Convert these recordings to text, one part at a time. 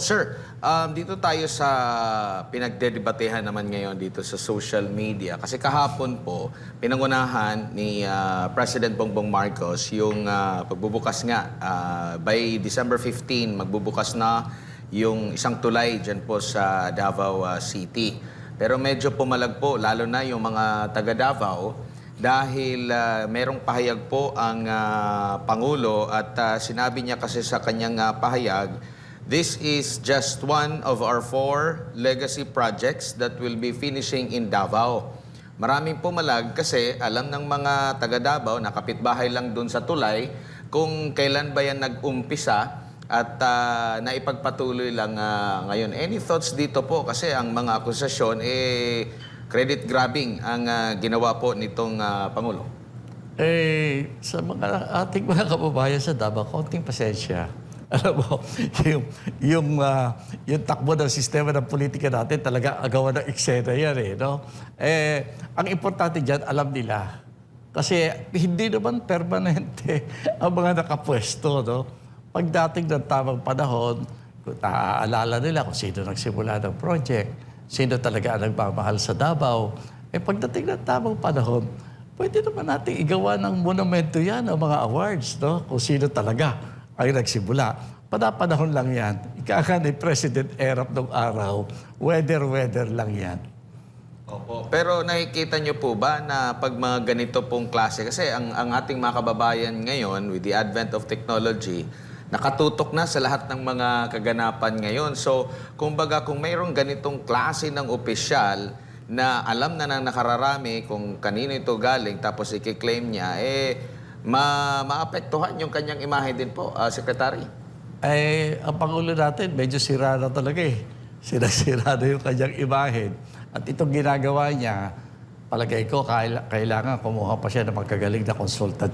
Sir, dito tayo sa pinagdedebatehan naman ngayon dito sa social media. Kasi kahapon po, pinangunahan ni President Bongbong Marcos yung pagbubukas nga. By December 15, magbubukas na yung isang tulay dyan po sa Davao City. Pero medyo pumalag po, lalo na yung mga taga Davao, dahil merong pahayag po ang Pangulo at sinabi niya kasi sa kanyang pahayag, this is just one of our 4 legacy projects that will be finishing in Davao. Maraming pumalag kasi alam ng mga taga Davao na kapitbahay lang dun sa tulay kung kailan ba yan nag-umpisa at naipagpatuloy lang ngayon. Any thoughts dito po? Kasi ang mga akusasyon, credit grabbing ang ginawa po nitong Pangulo. Sa mga ating mga kababayan sa Davao, kaunting pasensya. Alam mo, yung takbo ng sistema ng politika natin talaga agawan ng eksena yan no? Ang importante dyan, alam nila. Kasi hindi naman permanente ang mga nakapwesto, no? Pagdating ng tamang panahon, naaalala nila kung sino nagsimula ng project, sino talaga ang nagmamahal sa Davao. Pagdating ng tamang panahon, pwede naman natin igawa ng monumento yan, o mga awards, no? Kung sino talaga ay nagsimula. Panapanahon lang yan. Ika ni President Erap nung araw, weather lang yan. Opo. Pero nakikita niyo po ba na pag mga ganito pong klase, kasi ang ating mga kababayan ngayon, with the advent of technology, nakatutok na sa lahat ng mga kaganapan ngayon. So, kumbaga, kung mayroong ganitong klase ng opisyal na alam na ng nakararami kung kanino ito galing, tapos i-claim niya, maapektuhan yung kanyang imahe din po, Secretary. Ang Pangulo natin, medyo sira na talaga Sinasira na yung kanyang imahe. At itong ginagawa niya, palagay ko, kailangan kumuha pa siya ng magkagaling na consultant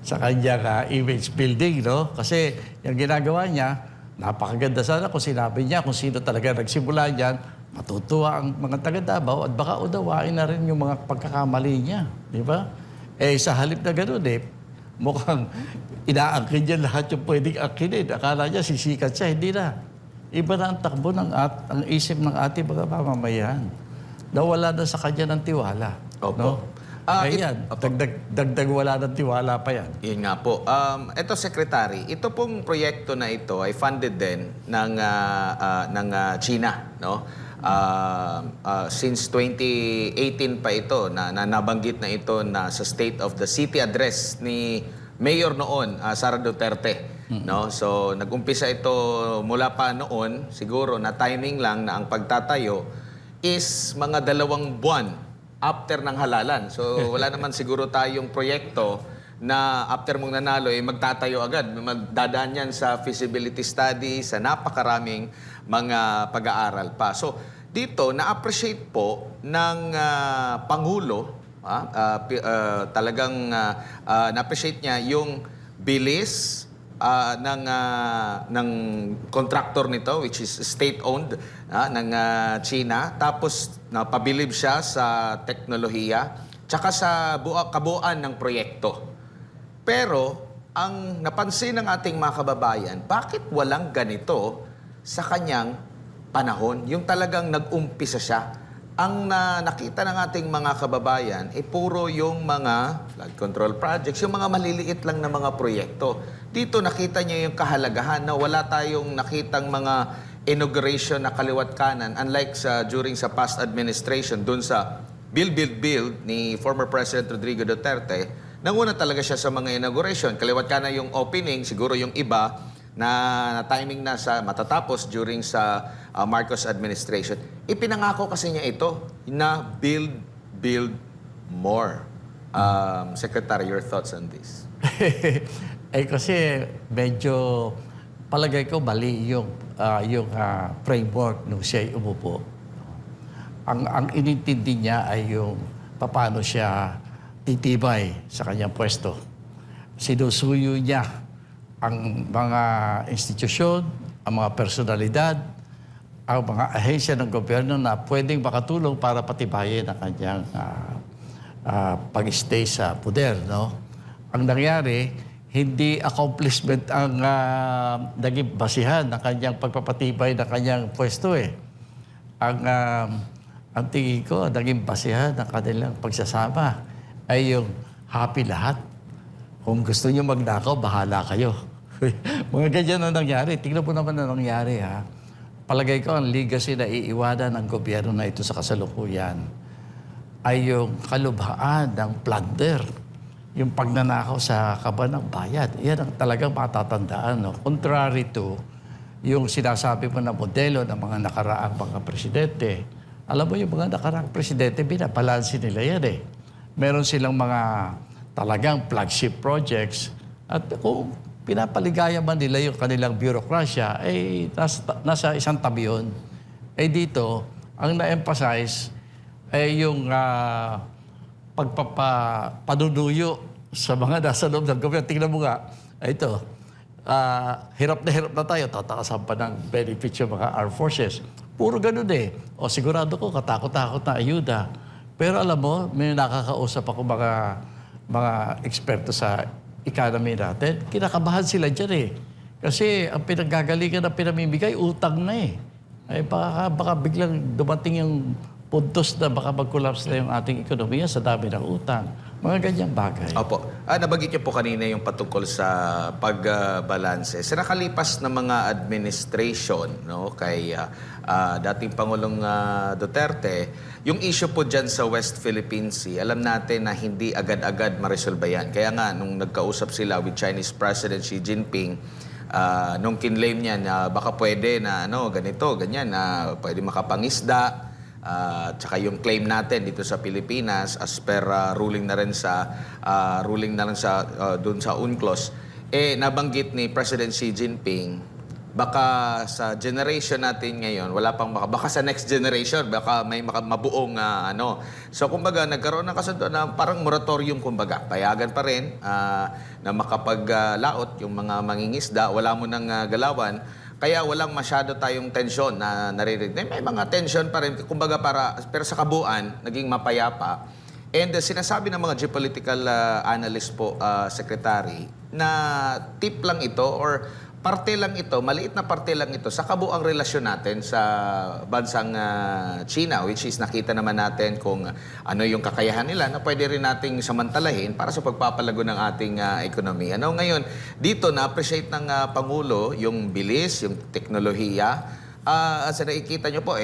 sa kanyang image building, no? Kasi yung ginagawa niya, napakaganda sana kung sinabi niya kung sino talaga nagsimula niyan, matutuwa ang mga taga-Davao at baka unawain na rin yung mga pagkakamali niya. Di ba? Sa halip na gano'n mukhang inaangkin niya lahat yung pwedeng angkinin. Akala niya sisikat siya, hindi na. Iba na ang takbo ang isip ng ating mga mamamayan. Nawala na sa kanya ng tiwala. Opo. No? Ayan, dagdag wala ng tiwala pa yan. Yun nga po. Ito, Secretary, ito pong proyekto na ito ay funded din ng China, no? Since 2018 pa ito na nabanggit na ito na sa State of the City address ni Mayor noon, Sara Duterte. No? So nag-umpisa ito mula pa noon, siguro na timing lang na ang pagtatayo is mga 2 buwan after ng halalan. So wala naman siguro tayong proyekto na after mong nanalo magtatayo agad. Magdadaan yan sa feasibility study, sa napakaraming mga pag-aaral pa. So dito, na-appreciate po ng Pangulo, talagang na-appreciate niya yung bilis ng contractor nito, which is state-owned ng China. Tapos napabilib siya sa teknolohiya, tsaka sa kabuuan ng proyekto. Pero ang napansin ng ating mga kababayan, bakit walang ganito sa kanyang panahon? Yung talagang nag-umpisa siya. Ang nakita ng ating mga kababayan, puro yung mga flood control projects, yung mga maliliit lang na mga proyekto. Dito nakita niyo yung kahalagahan na wala tayong nakitang mga inauguration na kaliwat kanan, unlike during sa past administration, dun sa Build ni former President Rodrigo Duterte. Nanguna talaga siya sa mga inauguration. Kaliwat kanan yung opening, siguro yung iba na timing na sa matatapos during sa Marcos administration. Ipinangako kasi niya ito na build more. Secretary, your thoughts on this? Kasi medyo palagay ko mali yung framework nung siya umupo. Ang inintindi niya ay yung paano siya titibay sa kanyang pwesto. Sinusuyo niya ang mga institusyon, ang mga personalidad, ang mga ahensya ng gobyerno na pwedeng makatulong para patibayin ang kanyang pag-stay sa poder. No? Ang nangyari, hindi accomplishment ang naging basihan ng kanyang pagpapatibay ng kanyang pwesto eh. Ang tingin ko, naging basihan ng kanilang pagsasama ay yung happy lahat. Kung gusto nyo magnakaw, bahala kayo. Mga ganyan na nangyari. Tingnan mo naman na nangyari ha. Palagay ko ang legacy na iiwanan ng gobyerno na ito sa kasalukuyan ay yung kalubhaan ng plunder. Yung pagnanakaw sa kaban ng bayad. Yan ang talagang matatandaan. No? Contrary to yung sinasabi mo na modelo ng mga nakaraang mga presidente. Alam mo yung mga nakaraang presidente, binabalansin nila yan eh. Meron silang mga talagang flagship projects at kung pinapaligaya man nila yung kanilang bureaucracia, ay nasa isang tabi yun. Eh dito, ang na-emphasize ay yung pagpapanunuyo sa mga nasa loob ng gobyerno. Tingnan mo nga, ito, hirap na tayo, tatakasan pa ng benefits yung mga armed forces. Puro ganun eh. O sigurado ko, katakot-takot na ayuda. Pero alam mo, may nakakausap ako mga eksperto sa economy natin. Kinakabahan sila dyan eh. Kasi ang pinagagalingan na pinamimigay, utang na eh. Ay baka biglang dumating yung puntos na baka mag-collapse na yung ating ekonomiya sa dami ng utang. Mga ganyang bagay. Opo. Nabanggit niyo po kanina yung patungkol sa pagbalanse. Sa nakalipas na mga administration, no, kay dating Pangulong Duterte, yung issue po dyan sa West Philippine Sea, alam natin na hindi agad-agad maresolba yan. Kaya nga, nung nagkausap sila with Chinese President Xi Jinping, nung kinlaim niya na baka pwede na ganito, ganyan, na pwede makapangisda, tsaka yung claim natin dito sa Pilipinas as per ruling na rin sa doon sa UNCLOS, nabanggit ni President Xi Jinping baka sa generation natin ngayon wala pang baka sa next generation baka may mabuong so kumbaga nagkaroon ng kasunduan na parang moratorium, kumbaga payagan pa rin na makapaglaot yung mga mangingisda, wala mo nang galawan. Kaya walang masyado tayong tensyon na naririnig. May mga tensyon pa rin, kumbaga pero sa kabuuan, naging mapayapa. And sinasabi ng mga geopolitical analyst po, Secretary, na tip lang ito or parte lang ito, maliit na parte lang ito sa kabuuang relasyon natin sa bansang China, which is nakita naman natin kung ano yung kakayahan nila na pwede rin nating samantalahin para sa pagpapalago ng ating ekonomiya. Ngayon, dito na-appreciate ng Pangulo yung bilis, yung teknolohiya. Sa nakikita nyo po,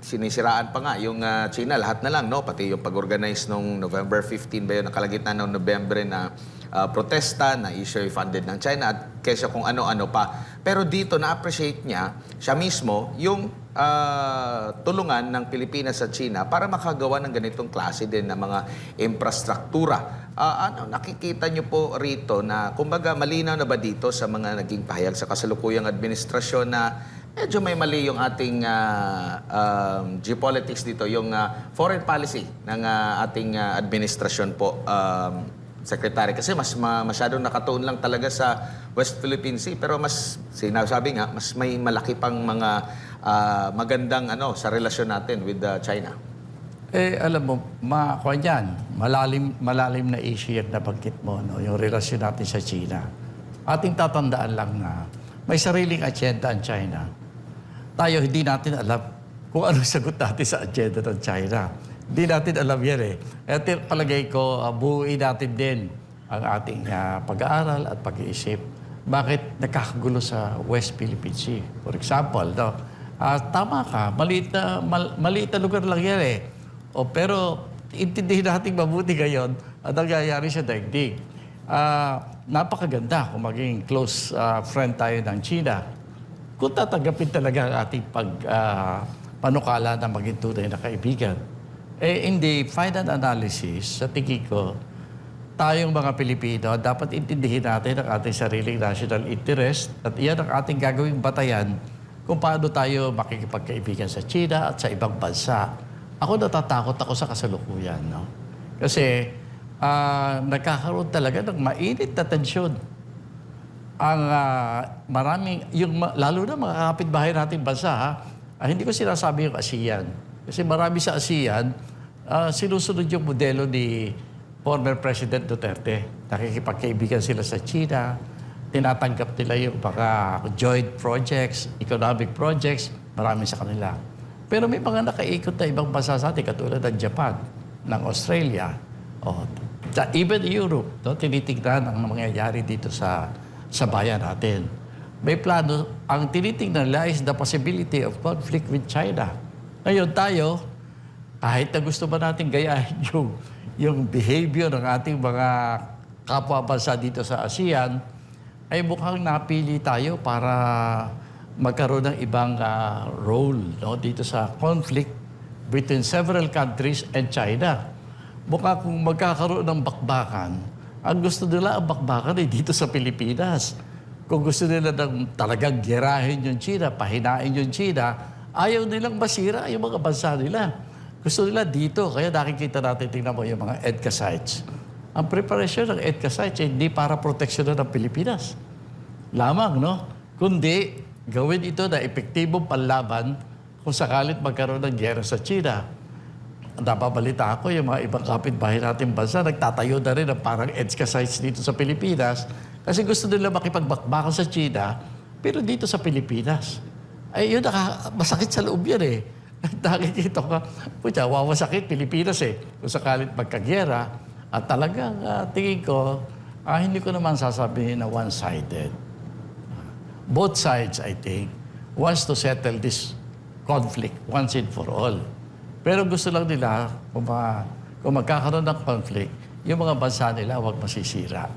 sinisiraan pa nga yung China, lahat na lang, no? Pati yung pag-organize nung November 15 ba yun, nakalagitnaan ng November na protesta na issue funded ng China at kesa kung ano-ano pa. Pero dito na-appreciate niya, siya mismo, yung tulungan ng Pilipinas sa China para makagawa ng ganitong klase din ng mga infrastruktura. Nakikita niyo po rito na, kumbaga, malinaw na ba dito sa mga naging pahayag sa kasalukuyang administrasyon na medyo may mali yung ating geopolitics dito, yung foreign policy ng ating administrasyon po, Secretary. Kasi masyadong nakatuon lang talaga sa West Philippine Sea, pero mas, sinasabi nga, mas may malaki pang mga magandang sa relasyon natin with China. Alam mo, malalim na issue yung nabanggit mo, no? Yung relasyon natin sa China. Ating tatandaan lang na may sariling agenda ang China. Tayo, hindi natin alam kung anong sagot natin sa agenda ng China. Hindi natin alam yan eh. At palagay ko, buuin natin din ang ating pag-aaral at pag-iisip. Bakit nakakagulo sa West Philippine Sea? For example, tama ka, maliit na lugar lang yan eh. Pero intindihin natin mabuti ngayon ang nangyayari sa daigdig. Napakaganda kung maging close friend tayo ng China. Kung tatanggapin talaga ang ating panukala na maging tunay na kaibigan. In the final analysis, sa tingin ko, tayong mga Pilipino, dapat intindihin natin ang ating sariling national interest at iyan ang ating gagawing batayan kung paano tayo makikipagkaibigan sa China at sa ibang bansa. Ako natatakot ako sa kasalukuyan, no? Kasi nagkakaroon talaga ng mainit na tensyon. Ang lalo na mga kapitbahay nating bansa, hindi ko sinasabi yung ASEAN. Kasi marami sa ASEAN, sinusunod yung modelo ni former President Duterte. Nakikipagkaibigan sila sa China, tinatanggap nila yung mga joint projects, economic projects, marami sa kanila. Pero may mga nakaikot na ibang bansa sa atin, katulad ng Japan, ng Australia, even Europe, no, tinitignan ang mangyayari dito sa bayan natin. May plano, ang tinitignan nila is the possibility of conflict with China. Ngayon tayo, kahit na gusto ba natin gayahin yung behavior ng ating mga kapwa bansa dito sa ASEAN, ay mukhang napili tayo para magkaroon ng ibang role, no, dito sa conflict between several countries and China. Mukha kung magkakaroon ng bakbakan, ang gusto nila ang bakbakan ay dito sa Pilipinas. Kung gusto nila ng talagang gerahin yung China, pahinain yung China, ayaw nilang masira yung mga bansa nila. Gusto nila dito. Kaya nakikita natin, tingnan mo yung mga EDCA sites. Ang preparasyon ng EDCA sites ay hindi para proteksyonan ng Pilipinas. Lamang, no? Kundi, gawin ito na epektibong panlaban kung sakalit magkaroon ng gera sa China. Napabalita ako, yung mga ibang kapitbahay natin bansa, nagtatayo na rin ng parang EDCA sites dito sa Pilipinas kasi gusto nila makipagbakbakan sa China, pero dito sa Pilipinas. Ay, yun, masakit sa loob yan eh. Nakikita ko, pucha, wawasakit Pilipinas eh. Kung sakalit magkagera, at talagang tingin ko, hindi ko naman sasabihin na one-sided. Both sides, I think, wants to settle this conflict once and for all. Pero gusto lang nila, kung magkakaroon ng conflict, yung mga bansa nila huwag masisira.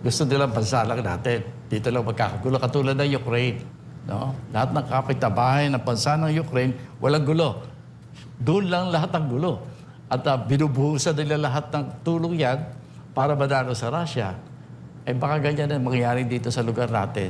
Gusto nilang bansa lang natin. Dito lang magkakagulo, katulad ng Ukraine. No? Lahat ng kapitbahay ng bansa ng Ukraine, walang gulo. Doon lang lahat ng gulo. At binubuhusan nila lahat ng tulong yan para manalo sa Russia. Eh baka ganyan ang mangyayari dito sa lugar natin.